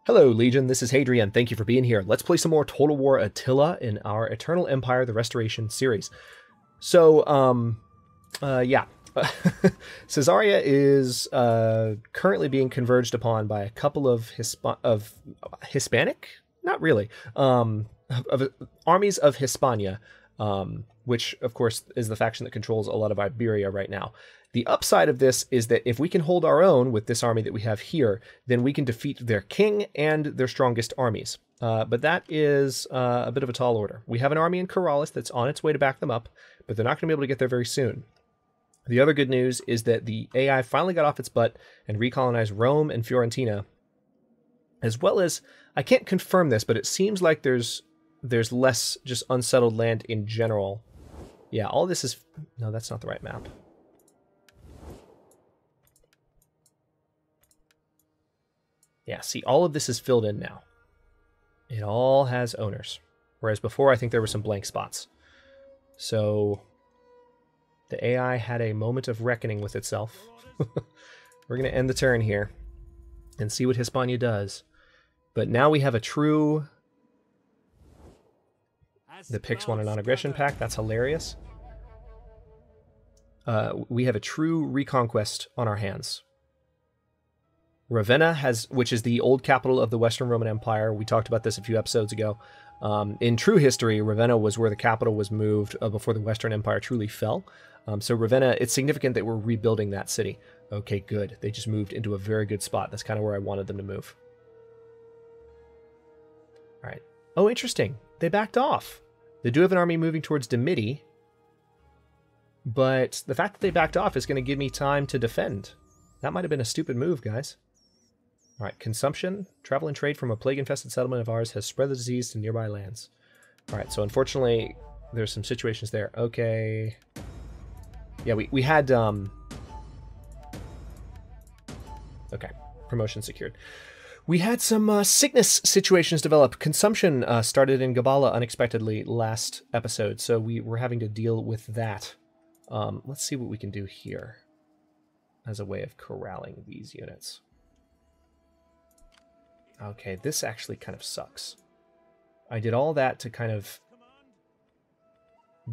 Hello, Legion. This is Hadrian. Thank you for being here. Let's play some more Total War Attila in our Eternal Empire: The Restoration series. So, yeah. Caesarea is currently being converged upon by a couple of Hispanic, not really, of armies of Hispania, which of course is the faction that controls a lot of Iberia right now. The upside of this is that if we can hold our own with this army that we have here, then we can defeat their king and their strongest armies. But that is a bit of a tall order. We have an army in Corrales that's on its way to back them up, but they're not going to be able to get there very soon. The other good news is that the AI finally got off its butt and recolonized Rome and Fiorentina, as well as, I can't confirm this, but it seems like there's less just unsettled land in general. Yeah, all this is... No, that's not the right map. Yeah, see, all of this is filled in now. It all has owners. Whereas before, I think there were some blank spots. So the AI had a moment of reckoning with itself. We're going to end the turn here and see what Hispania does. But now we have a true... The Picts want a non-aggression pact. That's hilarious. We have a true reconquest on our hands. Ravenna has, which is the old capital of the Western Roman Empire. We talked about this a few episodes ago. In true history, Ravenna was where the capital was moved before the Western Empire truly fell. So Ravenna, it's significant that we're rebuilding that city. Okay, good. They just moved into a very good spot. That's kind of where I wanted them to move. All right. Oh, interesting. They backed off. They do have an army moving towards Dimity, but the fact that they backed off is going to give me time to defend. That might have been a stupid move, guys. All right, consumption, travel and trade from a plague-infested settlement of ours has spread the disease to nearby lands. All right, so unfortunately, there's some situations there. Okay. Yeah, we had... Okay, promotion secured. We had some sickness situations develop. Consumption started in Gabala unexpectedly last episode, so we were having to deal with that. Let's see what we can do here as a way of corralling these units. Okay, this actually kind of sucks. I did all that to kind of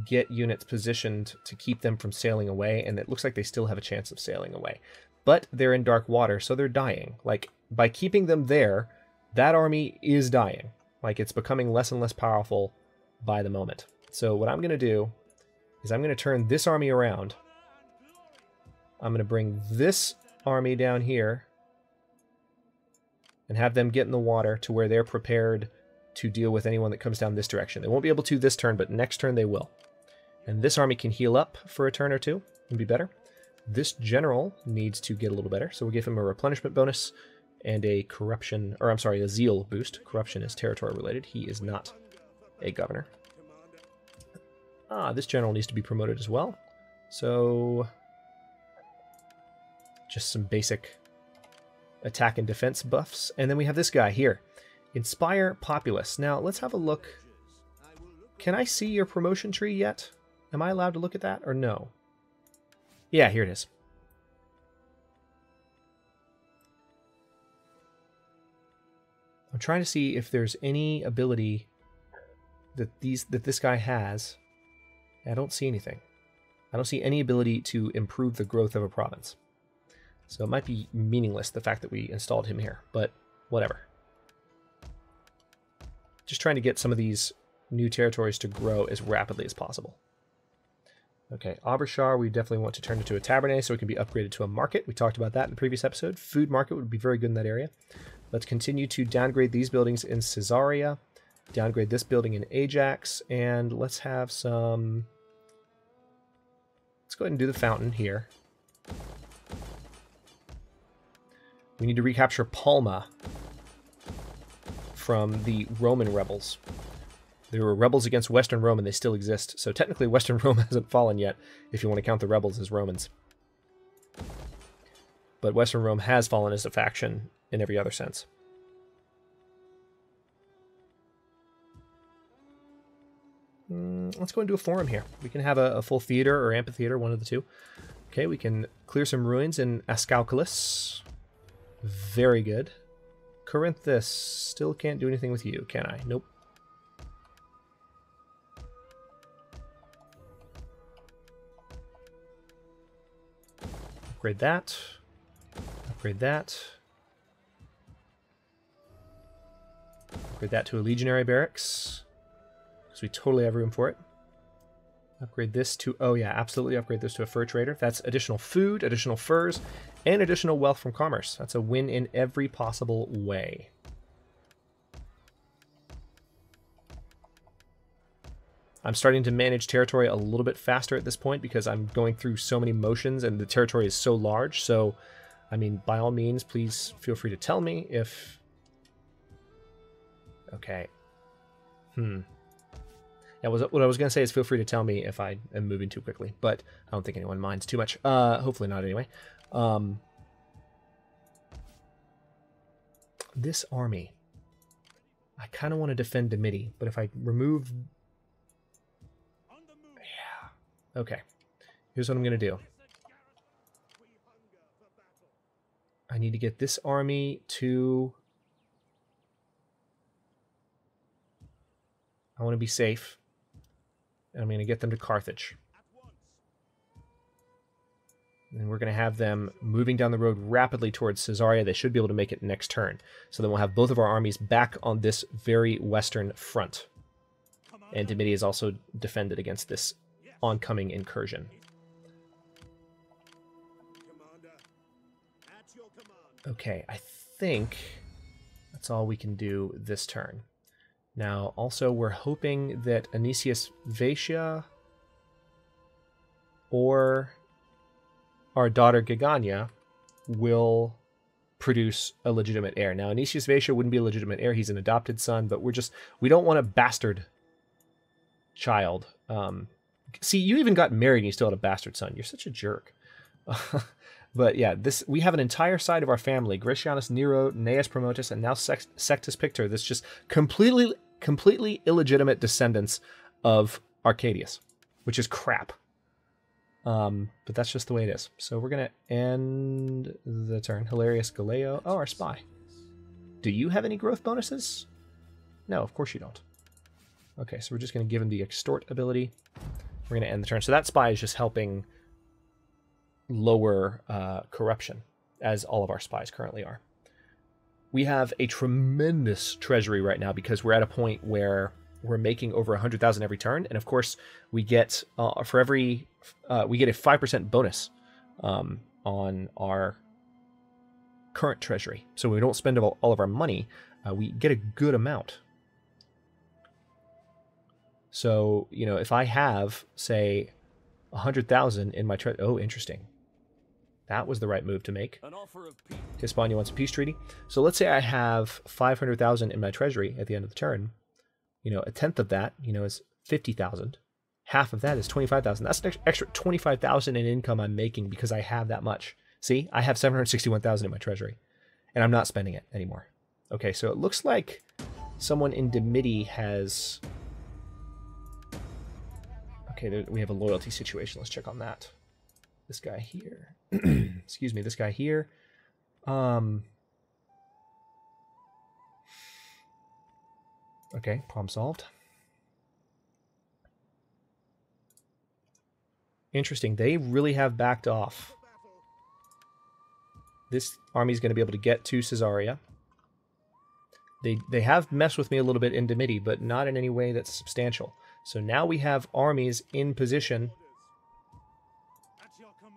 get units positioned to keep them from sailing away, and it looks like they still have a chance of sailing away. But they're in dark water, so they're dying. Like, by keeping them there, that army is dying. Like, it's becoming less and less powerful by the moment. So what I'm going to do is I'm going to turn this army around. I'm going to bring this army down here and have them get in the water to where they're prepared to deal with anyone that comes down this direction. They won't be able to this turn, but next turn they will. And this army can heal up for a turn or two and be better. This general needs to get a little better, so we'll give him a replenishment bonus and a corruption, or I'm sorry, a zeal boost. Corruption is territory related. He is not a governor. This general needs to be promoted as well. So just some basic attack and defense buffs. And then we have this guy here. Inspire Populace. Now, let's have a look. Can I see your promotion tree yet? Am I allowed to look at that or no? Yeah, here it is. I'm trying to see if there's any ability that this guy has. I don't see anything. I don't see any ability to improve the growth of a province. So it might be meaningless, the fact that we installed him here, but whatever. Just trying to get some of these new territories to grow as rapidly as possible. Okay, Auberchar, we definitely want to turn into a tabernet so it can be upgraded to a market. We talked about that in the previous episode. Food market would be very good in that area. Let's continue to downgrade these buildings in Caesarea, downgrade this building in Ajax, and let's have some... Let's go ahead and do the fountain here. We need to recapture Palma from the Roman rebels. There were rebels against Western Rome, and they still exist. So technically, Western Rome hasn't fallen yet, if you want to count the rebels as Romans. But Western Rome has fallen as a faction in every other sense. Let's go and do a forum here. We can have a full theater or amphitheater, one of the two. Okay, we can clear some ruins in Ascaucalis. Very good. Corinthus. Still can't do anything with you, can I? Nope. Upgrade that. Upgrade that. Upgrade that to a legionary barracks, because we totally have room for it. Upgrade this to, oh yeah, absolutely upgrade this to a fur trader. That's additional food, additional furs, and additional wealth from commerce. That's a win in every possible way. I'm starting to manage territory a little bit faster at this point because I'm going through so many motions and the territory is so large. So, I mean, by all means, please feel free to tell me if... Okay. Yeah, what I was going to say is feel free to tell me if I am moving too quickly, but I don't think anyone minds too much. Hopefully not anyway. This army. I kind of want to defend Dimity, but if I remove... Yeah. Okay. Here's what I'm going to do. I need to get this army to... I want to be safe. And I'm going to get them to Carthage. And we're going to have them moving down the road rapidly towards Caesarea. They should be able to make it next turn. So then we'll have both of our armies back on this very western front. And Dimity is also defended against this oncoming incursion. Okay, I think that's all we can do this turn. Now, also, we're hoping that Anicius Vatia or our daughter Gigania will produce a legitimate heir. Now, Anicius Vatia wouldn't be a legitimate heir. He's an adopted son, but we don't want a bastard child. See, you even got married and you still had a bastard son. You're such a jerk. But yeah, we have an entire side of our family, Gratianus Nero, Gnaeus Promotus, and now Sextus Pictor. This just completely illegitimate descendants of Arcadius, which is crap. But that's just the way it is. So we're going to end the turn. Hilarious Galeo. Oh, our spy. Do you have any growth bonuses? No, of course you don't. Okay, so we're just going to give him the extort ability. We're going to end the turn. So that spy is just helping lower corruption, as all of our spies currently are. We have a tremendous treasury right now because we're at a point where we're making over 100,000 every turn, and of course we get for every we get a 5% bonus on our current treasury. So we don't spend all of our money, we get a good amount. So you know, if I have say 100,000 in my treasury, oh, interesting. That was the right move to make. Hispania wants a peace treaty. So let's say I have 500,000 in my treasury at the end of the turn. You know, a tenth of that, you know, is 50,000. Half of that is 25,000. That's an extra 25,000 in income I'm making because I have that much. See, I have 761,000 in my treasury, and I'm not spending it anymore. Okay, so it looks like someone in Dimity has... Okay, we have a loyalty situation. Let's check on that. This guy here. Excuse me, this guy here. Okay, problem solved. Interesting. They really have backed off. This army is going to be able to get to Caesarea. They have messed with me a little bit in Dimity, but not in any way that's substantial. So now we have armies in position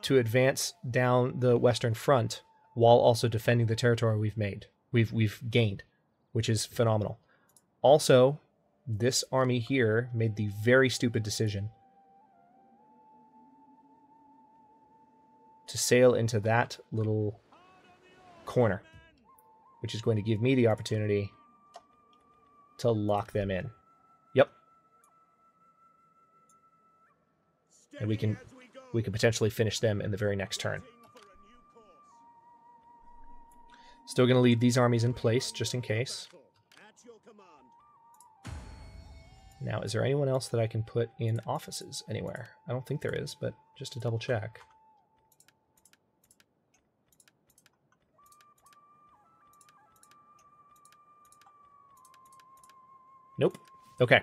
to advance down the western front while also defending the territory we've gained, which is phenomenal. Also, this army here made the very stupid decision to sail into that little corner, which is going to give me the opportunity to lock them in. Yep. And we can potentially finish them in the very next turn. Still going to leave these armies in place, just in case. Now, is there anyone else that I can put in offices anywhere? I don't think there is, but just to double check. Nope. Okay.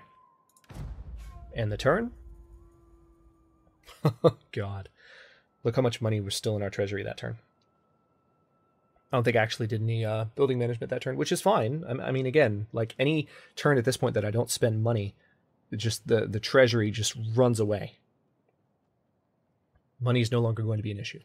And the turn? God. Look how much money was still in our treasury that turn. I don't think I actually did any building management that turn, which is fine. I mean, again, like any turn at this point that I don't spend money, just the treasury just runs away. Money is no longer going to be an issue.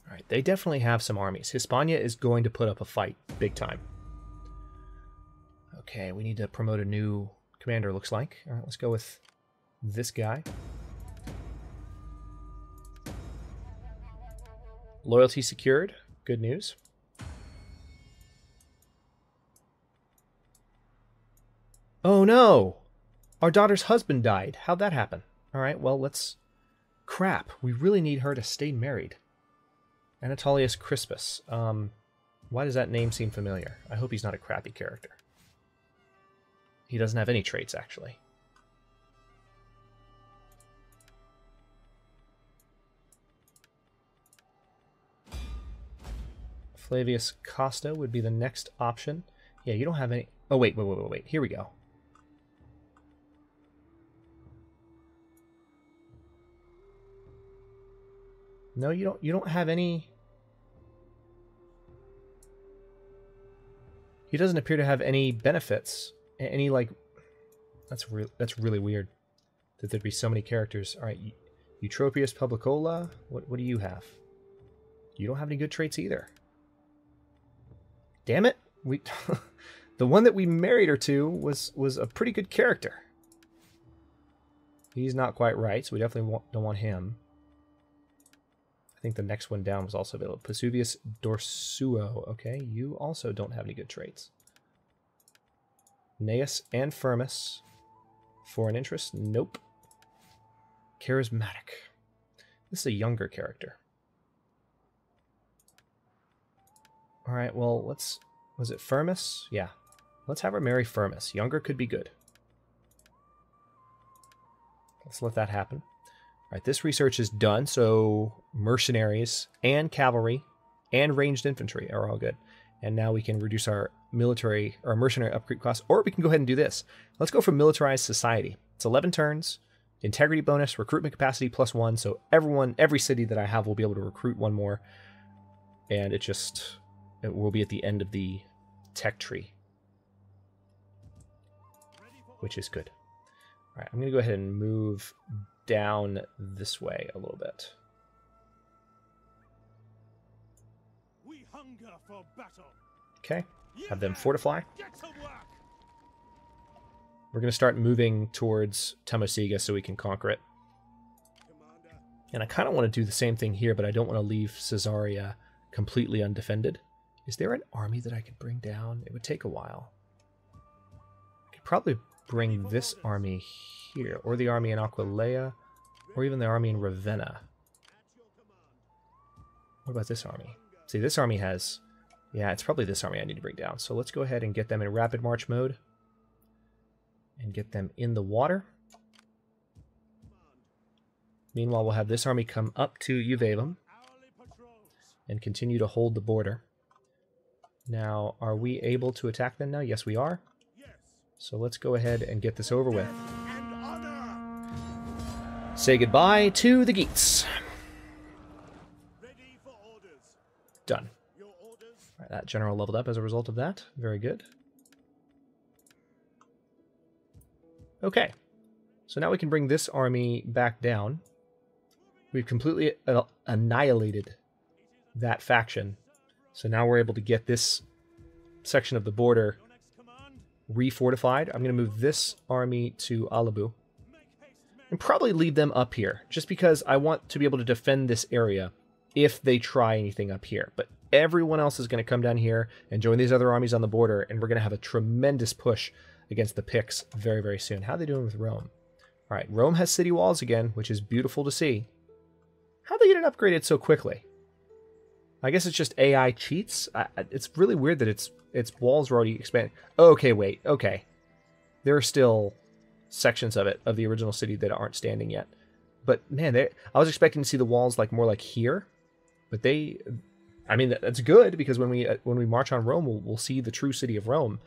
All right, they definitely have some armies. Hispania is going to put up a fight, big time. Okay, we need to promote a new commander, looks like. All right, let's go with this guy. Loyalty secured. Good news. Oh no! Our daughter's husband died. How'd that happen? All right, well, let's... Crap, we really need her to stay married. Anatolius Crispus. Why does that name seem familiar? I hope he's not a crappy character. He doesn't have any traits, actually. Flavius Costa would be the next option. Yeah, you don't have any... Oh, wait. Here we go. No, you don't have any... He doesn't appear to have any benefits. Any, like... That's really weird. That there'd be so many characters. Alright, Eutropius Publicola. What do you have? You don't have any good traits either. Damn it. The one that we married her to was a pretty good character. He's not quite right, so we definitely don't want him. I think the next one down was also available. Vesuvius Dorsuo. Okay, you also don't have any good traits. Gnaeus and Firmus. Foreign interest? Nope. Charismatic. This is a younger character. Alright, well, let's... Was it Firmus? Yeah. Let's have her marry Firmus. Younger could be good. Let's let that happen. Alright, this research is done, so mercenaries and cavalry and ranged infantry are all good. And now we can reduce our military or mercenary upgrade costs, or we can go ahead and do this. Let's go for militarized society. It's 11 turns, integrity bonus, recruitment capacity +1, so every city that I have will be able to recruit one more. And it will be at the end of the tech tree, which is good. All right, I'm going to go ahead and move down this way a little bit. We hunger for battle. Okay, have them fortify. We're going to start moving towards Tamosiga so we can conquer it. And I kind of want to do the same thing here, but I don't want to leave Caesarea completely undefended. Is there an army that I could bring down? It would take a while. I could probably bring this army here, or the army in Aquileia, or even the army in Ravenna. What about this army? See, this army has... Yeah, it's probably this army I need to bring down. So let's go ahead and get them in rapid march mode. And get them in the water. Meanwhile, we'll have this army come up to Uvavum and continue to hold the border. Now, are we able to attack them now? Yes, we are. So let's go ahead and get this over with. Say goodbye to the Geats. Done. All right, that general leveled up as a result of that. Very good. Okay. So now we can bring this army back down. We've completely annihilated that faction. So now we're able to get this section of the border refortified. I'm going to move this army to Alabu. And probably leave them up here, just because I want to be able to defend this area if they try anything up here. But everyone else is going to come down here and join these other armies on the border, and we're going to have a tremendous push against the Picts very, very soon. How are they doing with Rome? All right, Rome has city walls again, which is beautiful to see. How'd they get it upgraded so quickly? I guess it's just AI cheats. It's really weird that its walls are already expanded. Okay, wait. Okay. There are still sections of it, of the original city, that aren't standing yet. But man, I was expecting to see the walls like more like here. But they, I mean, that's good, because when we march on Rome, we'll see the true city of Rome.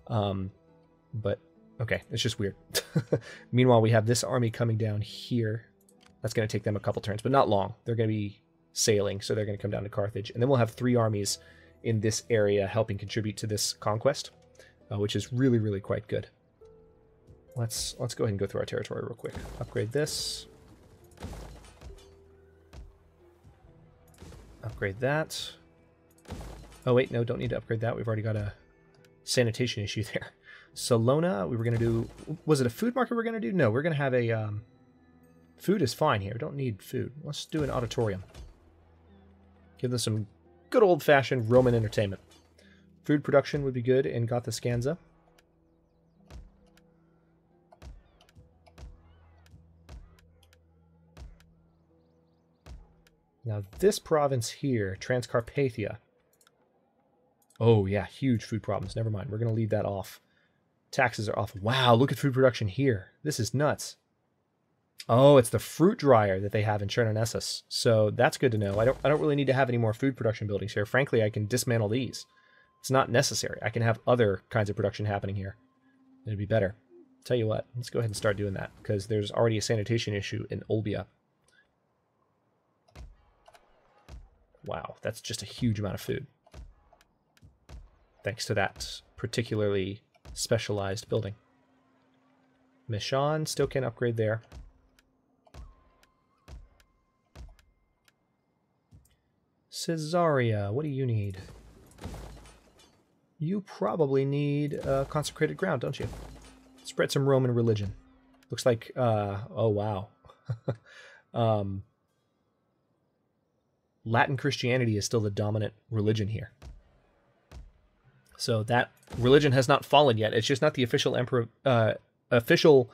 But okay, it's just weird. Meanwhile, we have this army coming down here. That's going to take them a couple turns, but not long. They're going to be sailing, so they're going to come down to Carthage, and then we'll have 3 armies in this area helping contribute to this conquest, which is really, really quite good. Let's go ahead and go through our territory real quick. Upgrade this. Upgrade that. Oh wait, no, don't need to upgrade that. We've already got a sanitation issue there. Salona, we were going to do... Was it a food market we were going to do? No, we're going to have a... Food is fine here. We don't need food. Let's do an auditorium. Give them some good old-fashioned Roman entertainment. Food production would be good in Gotha Scanza. Now this province here, Transcarpathia. Oh yeah, huge food problems. Never mind. We're going to leave that off. Taxes are off. Wow, look at food production here. This is nuts. Oh, it's the fruit dryer that they have in Chernonessus. So that's good to know. I don't really need to have any more food production buildings here. Frankly, I can dismantle these. It's not necessary. I can have other kinds of production happening here. It'd be better. Tell you what, let's go ahead and start doing that, because there's already a sanitation issue in Olbia. Wow, that's just a huge amount of food. Thanks to that particularly specialized building. Mishan still can upgrade there. Caesarea, what do you need? You probably need consecrated ground, don't you? Spread some Roman religion. Looks like, oh wow. Latin Christianity is still the dominant religion here. So that religion has not fallen yet. It's just not the official official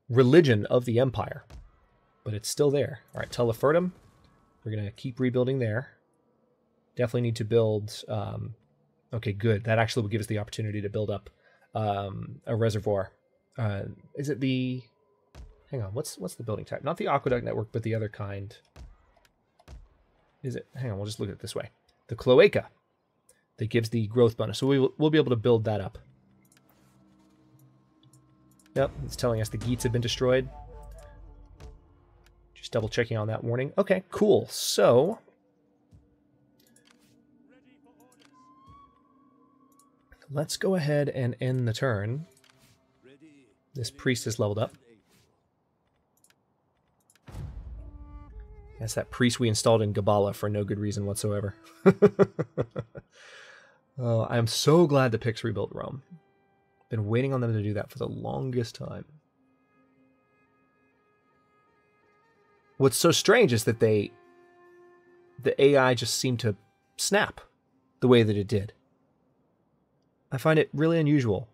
religion of the empire. But it's still there. All right, Teleferdum. We're going to keep rebuilding there. Definitely need to build... okay, good. That actually will give us the opportunity to build up a reservoir. Is it the... Hang on, what's the building type? Not the aqueduct network, but the other kind. Is it? Hang on, we'll just look at it this way. The cloaca that gives the growth bonus. So we'll be able to build that up. Yep, it's telling us the Geats have been destroyed. Just double checking on that warning. Okay, cool. So let's go ahead and end the turn. This priest is leveled up. That's that priest we installed in Gabala for no good reason whatsoever. Oh, I'm so glad the Picts rebuilt Rome. Been waiting on them to do that for the longest time. What's so strange is that the AI just seemed to snap the way that it did. I find it really unusual.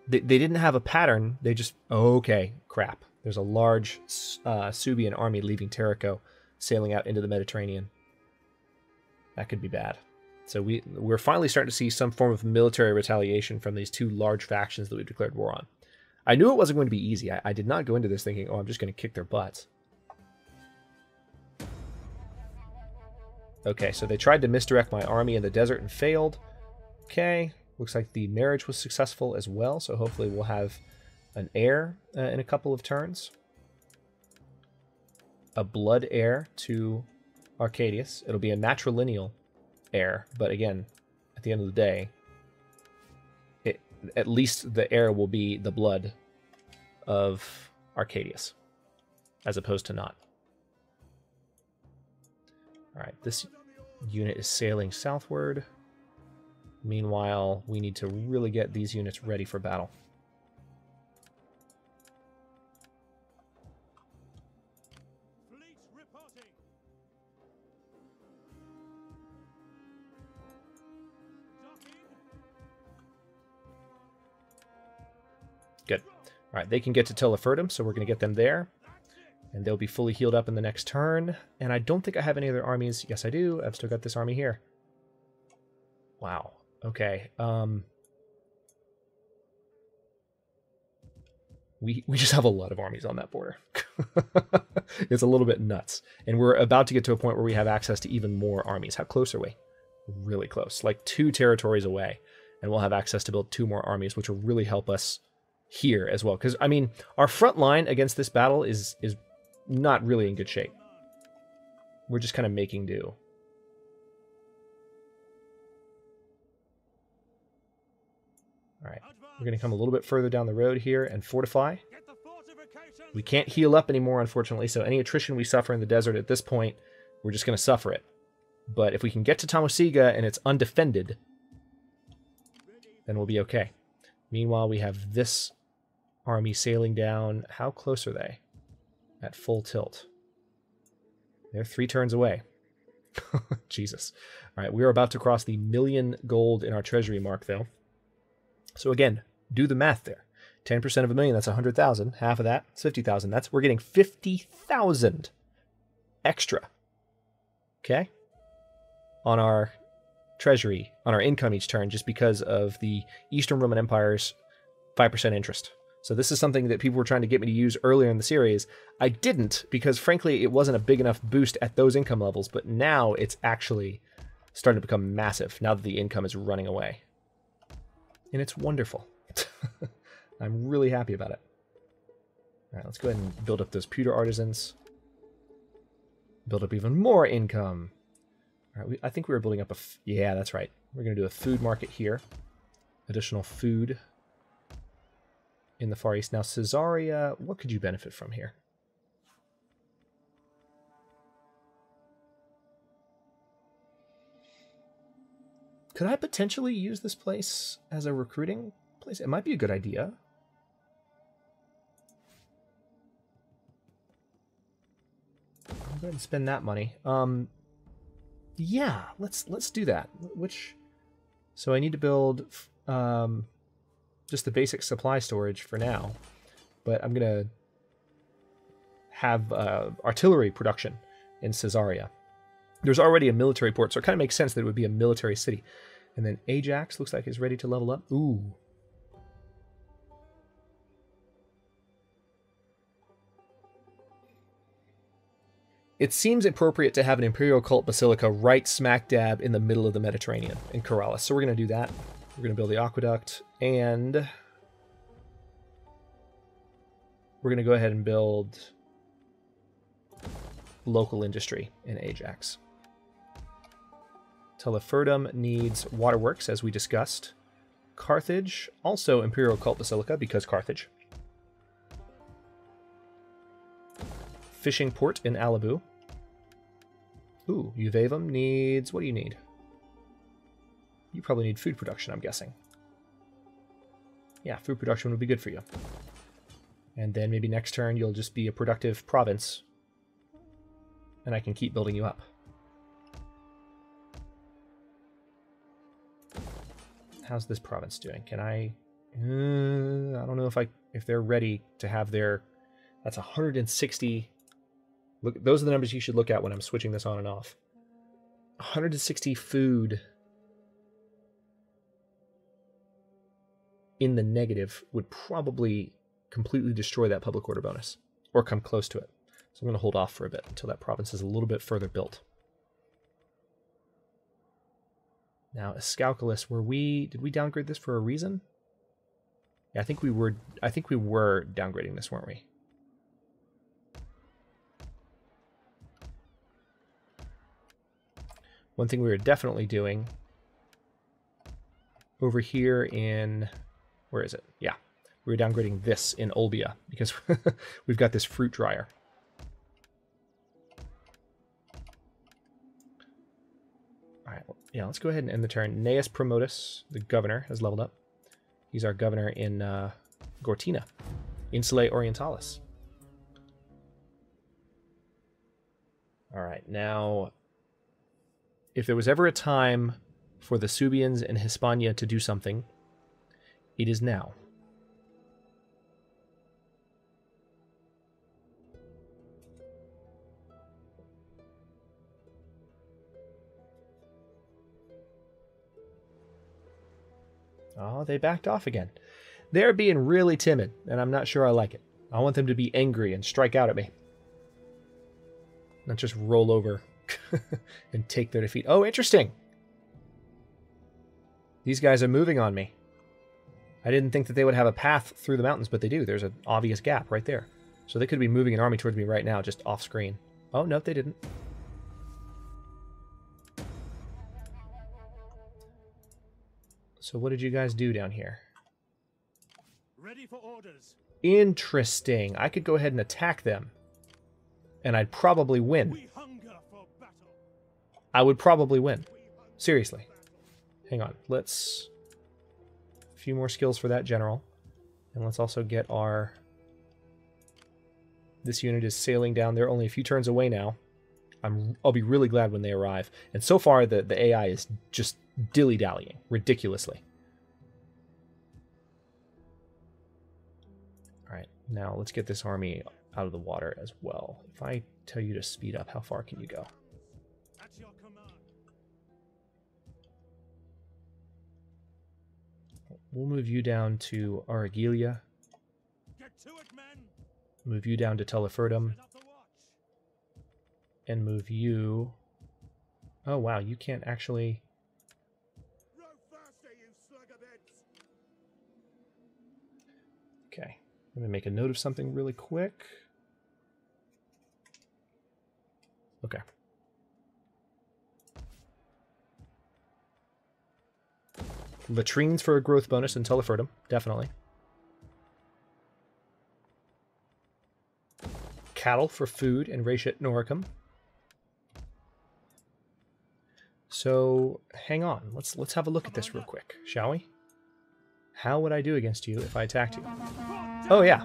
They didn't have a pattern. They just, oh, okay, crap. There's a large Suebian army leaving Terrico, sailing out into the Mediterranean. That could be bad. So we're finally starting to see some form of military retaliation from these 2 large factions that we've declared war on. I knew it wasn't going to be easy. I did not go into this thinking, oh, I'm just going to kick their butts. Okay, so they tried to misdirect my army in the desert and failed. Okay, looks like the marriage was successful as well, so hopefully we'll have an heir in a couple of turns. A blood heir to Arcadius. It'll be a matrilineal heir, but again, at the end of the day, at least the heir will be the blood of Arcadius, as opposed to not. Alright, this unit is sailing southward. Meanwhile, we need to really get these units ready for battle. Good. All right, they can get to Teleferdum, so we're going to get them there. And they'll be fully healed up in the next turn. And I don't think I have any other armies. Yes, I do. I've still got this army here. Wow. Okay. We just have a lot of armies on that border. It's a little bit nuts. And we're about to get to a point where we have access to even more armies. How close are we? Really close. Like 2 territories away. And we'll have access to build 2 more armies, which will really help us here as well. Because, I mean, our front line against this battle is not really in good shape. We're just kind of making do. All right. We're going to come a little bit further down the road here and fortify. We can't heal up anymore, unfortunately, so any attrition we suffer in the desert at this point, we're just going to suffer it. But if we can get to Tamosiga and it's undefended, then we'll be okay. Meanwhile, we have this army sailing down. How close are they? At full tilt. They're 3 turns away. Jesus. All right, we're about to cross the 1,000,000 gold in our treasury mark, though. So again, do the math there. 10% of 1,000,000, that's 100,000. Half of that, it's 50,000. We're getting 50,000 extra. Okay? On our treasury, on our income each turn, just because of the Eastern Roman Empire's 5% interest. So this is something that people were trying to get me to use earlier in the series. I didn't, because frankly, it wasn't a big enough boost at those income levels, but now it's actually starting to become massive, now that the income is running away. And it's wonderful. I'm really happy about it. All right, let's go ahead and build up those pewter artisans. Build up even more income. All right, I think we were building up a... yeah, that's right. We're going to do a food market here. Additional food in the Far East. Now, Caesarea, what could you benefit from here? Could I potentially use this place as a recruiting place? It might be a good idea. I'll go ahead and spend that money. Yeah, let's do that. So I need to build just the basic supply storage for now, but I'm gonna have artillery production in Caesarea. There's already a military port, so it kind of makes sense that it would be a military city. And then Ajax looks like it's ready to level up. Ooh. It seems appropriate to have an Imperial Cult Basilica right smack dab in the middle of the Mediterranean in Corrales. So we're going to do that. We're going to build the aqueduct, and we're going to go ahead and build local industry in Ajax. Teleferdum needs waterworks, as we discussed. Carthage, also Imperial Cult Basilica, because Carthage. Fishing port in Alibu. Ooh, Uvavum needs... what do you need? You probably need food production, I'm guessing. Yeah, food production would be good for you. And then maybe next turn you'll just be a productive province, and I can keep building you up. How's this province doing? Can I don't know if they're ready to have their... that's 160. Look, those are the numbers you should look at when I'm switching this on and off. 160 food in the negative would probably completely destroy that public order bonus, or come close to it. So I'm going to hold off for a bit until that province is a little bit further built. Now, Escalculus, did we downgrade this for a reason? Yeah, I think we were downgrading this, weren't we? One thing we were definitely doing over here in, where is it? Yeah, we were downgrading this in Olbia because we've got this fruit dryer. All right, well, yeah, let's go ahead and end the turn. Gnaeus Promotus, the governor, has leveled up. He's our governor in Gortina, Insulae Orientalis. All right, now, if there was ever a time for the Suebians and Hispania to do something, it is now. Oh, they backed off again. They're being really timid, and I'm not sure I like it. I want them to be angry and strike out at me. Not just roll over and take their defeat. Oh, interesting. These guys are moving on me. I didn't think that they would have a path through the mountains, but they do. There's an obvious gap right there. So they could be moving an army towards me right now, just off screen. Oh, no, they didn't. So what did you guys do down here? Ready for orders. Interesting. I could go ahead and attack them. And I'd probably win. We hunger for battle. I would probably win. Seriously. Hang on. Let's... A few more skills for that general. And let's also get our... This unit is sailing down. They're only a few turns away now. I'll be really glad when they arrive. And so far, the AI is just dilly-dallying. Ridiculously. Alright, now let's get this army out of the water as well. If I tell you to speed up, how far can you go? At your command. We'll move you down to Aragilia. Get to it, men. Move you down to Teleferdum. Set up the watch. And move you... Oh, wow, you can't actually... Row faster, you slugabits. Okay, I'm going to make a note of something really quick. Okay. Latrines for a growth bonus in Teleferdum, definitely. Cattle for food in Ratiot Noricum. So, hang on. Let's have a look at this real quick, shall we? How would I do against you if I attacked you? Oh, yeah.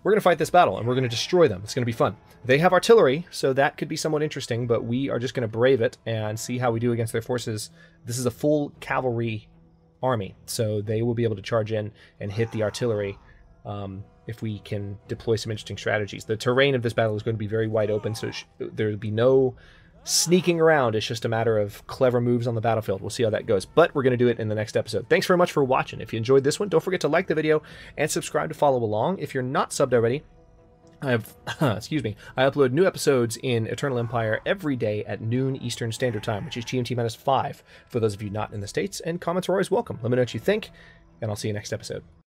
We're going to fight this battle, and we're going to destroy them. It's going to be fun. They have artillery, so that could be somewhat interesting, but we are just going to brave it and see how we do against their forces. This is a full cavalry army, so they will be able to charge in and hit the artillery if we can deploy some interesting strategies. The terrain of this battle is going to be very wide open, so there will be no sneaking around. It's just a matter of clever moves on the battlefield. We'll see how that goes, but we're going to do it in the next episode. Thanks very much for watching. If you enjoyed this one, don't forget to like the video and subscribe to follow along. If you're not subbed already, I have, excuse me, I upload new episodes in Eternal Empire every day at noon Eastern Standard Time, which is GMT-5 for those of you not in the States, and comments are always welcome. Let me know what you think, and I'll see you next episode.